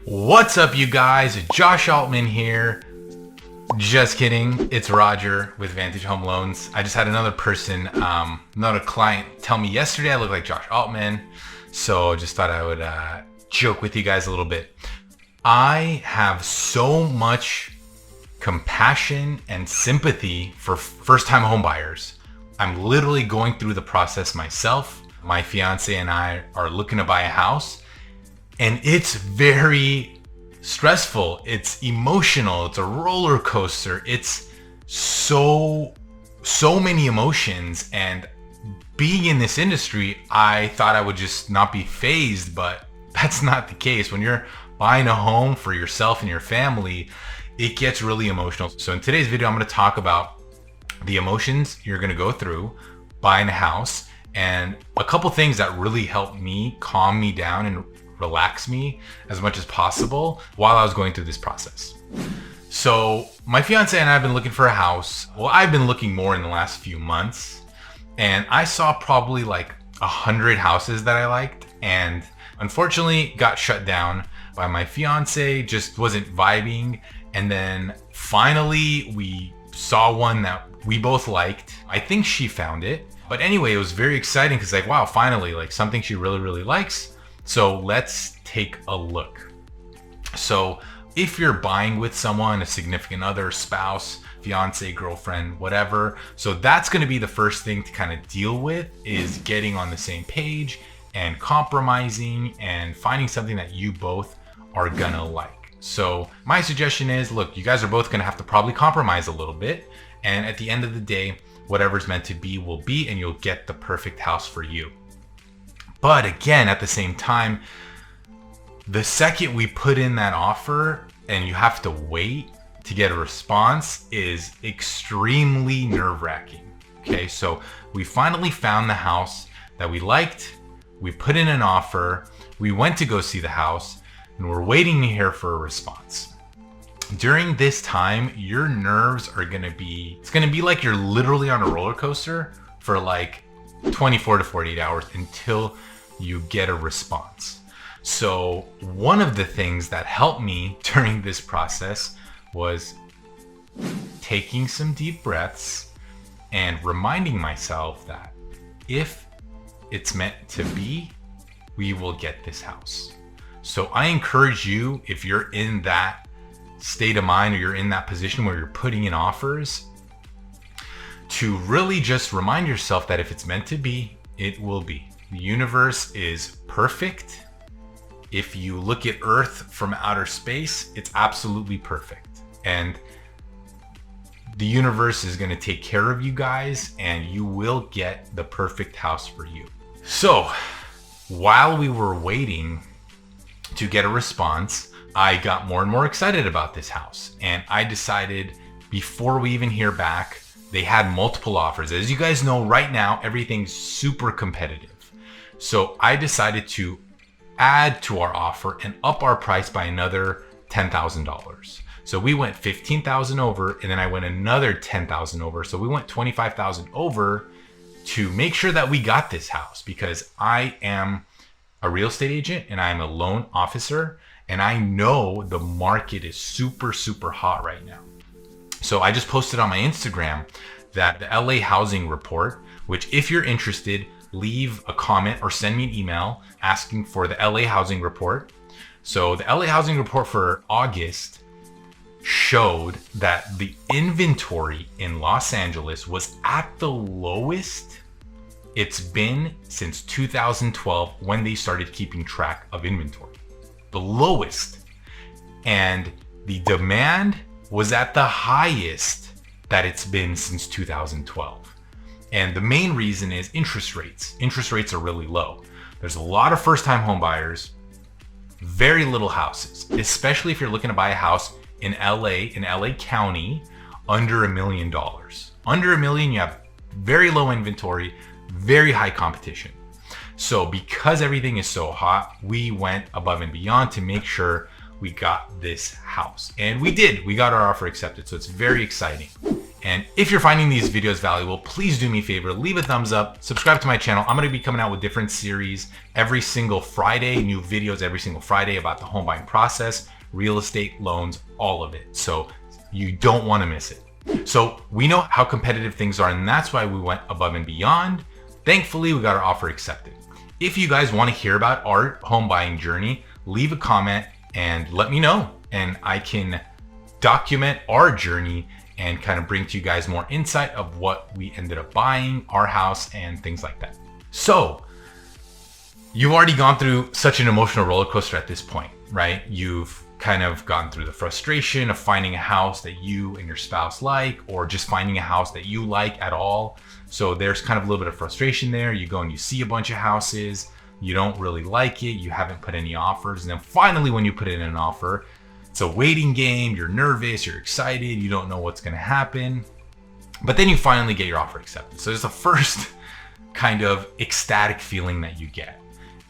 What's up, you guys? Josh Altman here. Just kidding. It's Roger with Vantage Home Loans. I just had another person, another client, tell me yesterday I look like Josh Altman. So just thought I would joke with you guys a little bit. I have so much compassion and sympathy for first-time home buyers. I'm literally going through the process myself. My fiance and I are looking to buy a house, and it's very stressful. It's emotional. It's a roller coaster. It's so many emotions. And being in this industry, I thought I would just not be fazed, but that's not the case. When you're buying a home for yourself and your family, it gets really emotional. So in today's video, I'm going to talk about the emotions you're going to go through buying a house and a couple things that really helped me calm me down and relax me as much as possible while I was going through this process. So my fiance and I have been looking for a house. Well, I've been looking more in the last few months, and I saw probably like 100 houses that I liked, and unfortunately got shut down by my fiance. Just wasn't vibing. And then finally we saw one that we both liked. I think she found it. But anyway, it was very exciting because like, wow, finally, like something she really likes. So let's take a look. So if you're buying with someone, a significant other, spouse, fiance, girlfriend, whatever, so that's going to be the first thing to kind of deal with, is getting on the same page and compromising and finding something that you both are gonna like. So my suggestion is, look, you guys are both gonna have to probably compromise a little bit, and at the end of the day, whatever's meant to be will be, and you'll get the perfect house for you. But again, at the same time, the second we put in that offer and you have to wait to get a response is extremely nerve-wracking. Okay, so we finally found the house that we liked. We put in an offer. We went to go see the house, and we're waiting to hear for a response. During this time, your nerves are it's gonna be like you're literally on a roller coaster for like 24 to 48 hours until you get a response. So one of the things that helped me during this process was taking some deep breaths and reminding myself that if it's meant to be, we will get this house. So I encourage you, if you're in that state of mind or you're in that position where you're putting in offers, to really just remind yourself that if it's meant to be, it will be. The universe is perfect. If you look at Earth from outer space, it's absolutely perfect. And the universe is going to take care of you guys, and you will get the perfect house for you. So while we were waiting to get a response, I got more and more excited about this house. And I decided, before we even hear back, they had multiple offers. As you guys know, right now, everything's super competitive. So I decided to add to our offer and up our price by another $10,000. So we went $15,000 over, and then I went another $10,000 over. So we went $25,000 over to make sure that we got this house, because I am a real estate agent and I'm a loan officer, and I know the market is super hot right now. So I just posted on my Instagram that the LA housing report, which if you're interested, leave a comment or send me an email asking for the LA housing report. So the LA housing report for August showed that the inventory in Los Angeles was at the lowest it's been since 2012, when they started keeping track of inventory. The lowest. And the demand was at the highest that it's been since 2012. And the main reason is interest rates. Interest rates are really low. There's a lot of first-time home buyers, very little houses, especially if you're looking to buy a house in LA County, under $1 million. Under $1 million, you have very low inventory, very high competition. So because everything is so hot, we went above and beyond to make sure we got this house. And we did. We got our offer accepted. So it's very exciting. And And if you're finding these videos valuable, please do me a favor, leave a thumbs up, subscribe to my channel. I'm gonna be coming out with different series every single Friday, new videos every single Friday about the home buying process, real estate, loans, all of it. So you don't wanna miss it. So we know how competitive things are, and that's why we went above and beyond. Thankfully, we got our offer accepted. If you guys wanna hear about our home buying journey, leave a comment and let me know, and I can document our journey and kind of bring to you guys more insight of what we ended up buying, our house, and things like that. So you've already gone through such an emotional roller coaster at this point, right? You've kind of gone through the frustration of finding a house that you and your spouse like, or just finding a house that you like at all. So there's kind of a little bit of frustration there. You go and you see a bunch of houses, you don't really like it, you haven't put any offers, and then finally when you put in an offer, it's a waiting game, you're nervous, you're excited, you don't know what's gonna happen, but then you finally get your offer accepted. So it's the first kind of ecstatic feeling that you get.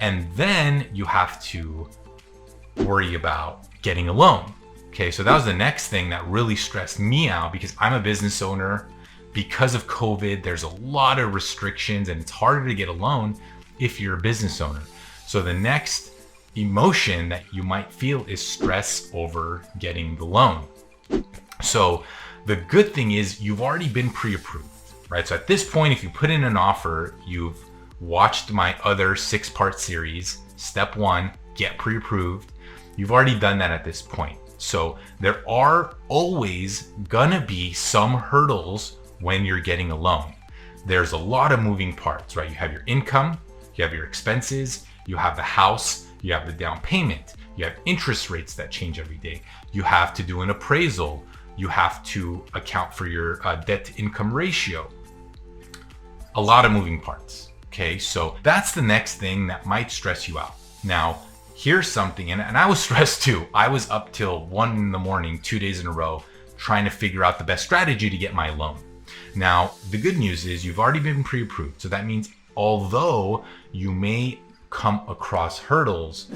And then you have to worry about getting a loan. Okay, so that was the next thing that really stressed me out, because I'm a business owner. Because of COVID, there's a lot of restrictions and it's harder to get a loan if you're a business owner. So the next emotion that you might feel is stress over getting the loan. So the good thing is you've already been pre-approved, right? So at this point, if you put in an offer, you've watched my other 6-part series, step 1, get pre-approved. You've already done that at this point. So there are always gonna be some hurdles when you're getting a loan. There's a lot of moving parts, right? You have your income, you have your expenses, you have the house, you have the down payment, you have interest rates that change every day. You have to do an appraisal. You have to account for your debt to income ratio. A lot of moving parts, okay? So that's the next thing that might stress you out. Now, here's something, and I was stressed too. I was up till 1 in the morning, 2 days in a row, trying to figure out the best strategy to get my loan. Now, the good news is you've already been pre-approved. So that means although you may come across hurdles,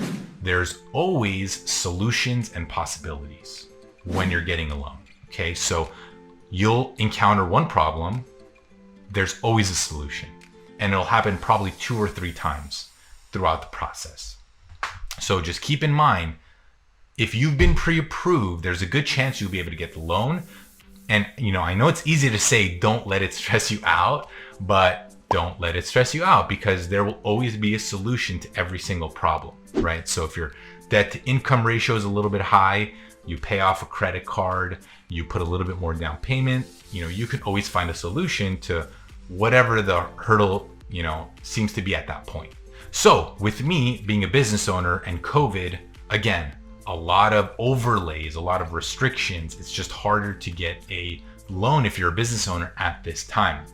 there's always solutions and possibilities when you're getting a loan. Okay, so you'll encounter one problem, there's always a solution, and it'll happen probably 2 or 3 times throughout the process. So just keep in mind, if you've been pre-approved, there's a good chance you'll be able to get the loan. And I know it's easy to say don't let it stress you out, but don't let it stress you out, because there will always be a solution to every single problem, right? So if your debt to income ratio is a little bit high, you pay off a credit card, you put a little bit more down payment, you can always find a solution to whatever the hurdle, seems to be at that point. So with me being a business owner and COVID, again, a lot of overlays, a lot of restrictions, it's just harder to get a loan if you're a business owner at this time.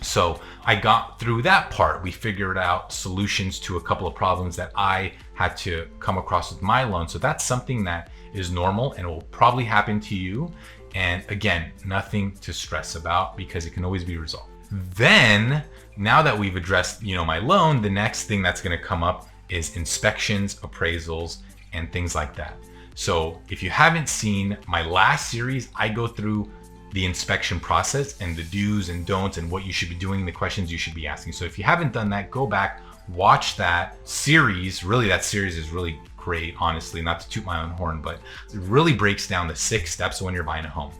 So I got through that part. We figured out solutions to a couple of problems that I had to come across with my loan. So that's something that is normal and will probably happen to you. And again, nothing to stress about because it can always be resolved. Then, now that we've addressed, my loan, the next thing that's gonna come up is inspections, appraisals, and things like that. So if you haven't seen my last series, I go through the inspection process and the do's and don'ts and what you should be doing, the questions you should be asking. So if you haven't done that, go back, watch that series. Really, that series is really great, honestly, not to toot my own horn, but it really breaks down the 6 steps when you're buying a home.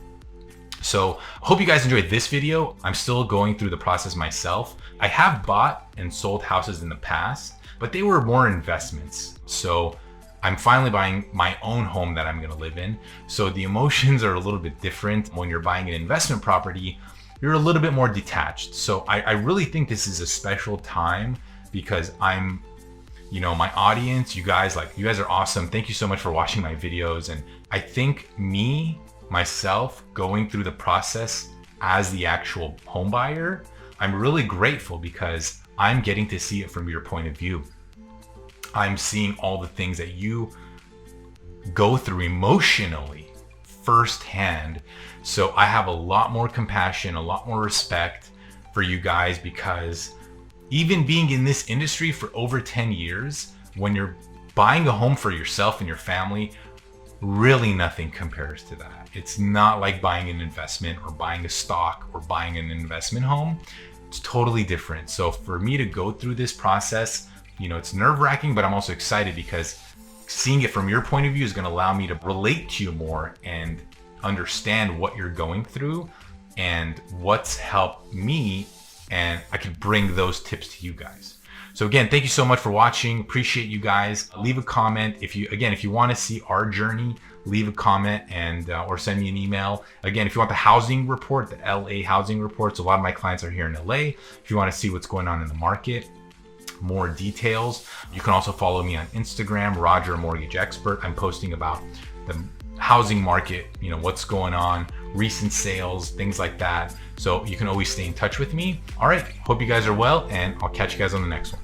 So I hope you guys enjoyed this video. I'm still going through the process myself. I have bought and sold houses in the past, but they were more investments. So I'm finally buying my own home that I'm gonna live in. So the emotions are a little bit different. When you're buying an investment property, you're a little bit more detached. So I really think this is a special time because I'm, my audience, you guys are awesome. Thank you so much for watching my videos. And I think myself going through the process as the actual home buyer, I'm really grateful because I'm getting to see it from your point of view. I'm seeing all the things that you go through emotionally firsthand. So I have a lot more compassion, a lot more respect for you guys, because even being in this industry for over 10 years, when you're buying a home for yourself and your family, really nothing compares to that. It's not like buying an investment or buying a stock or buying an investment home. It's totally different. So for me to go through this process, it's nerve-wracking, but I'm also excited because seeing it from your point of view is going to allow me to relate to you more and understand what you're going through and what's helped me, and I can bring those tips to you guys. So again, thank you so much for watching. Appreciate you guys. Leave a comment if you want to see our journey. Leave a comment and or send me an email. Again, if you want the housing report, the LA housing reports, a lot of my clients are here in LA. If you want to see what's going on in the market, more details, you can also follow me on Instagram, Roger Mortgage Expert. I'm posting about the housing market, what's going on, recent sales, things like that. So you can always stay in touch with me. All right, hope you guys are well, and I'll catch you guys on the next one.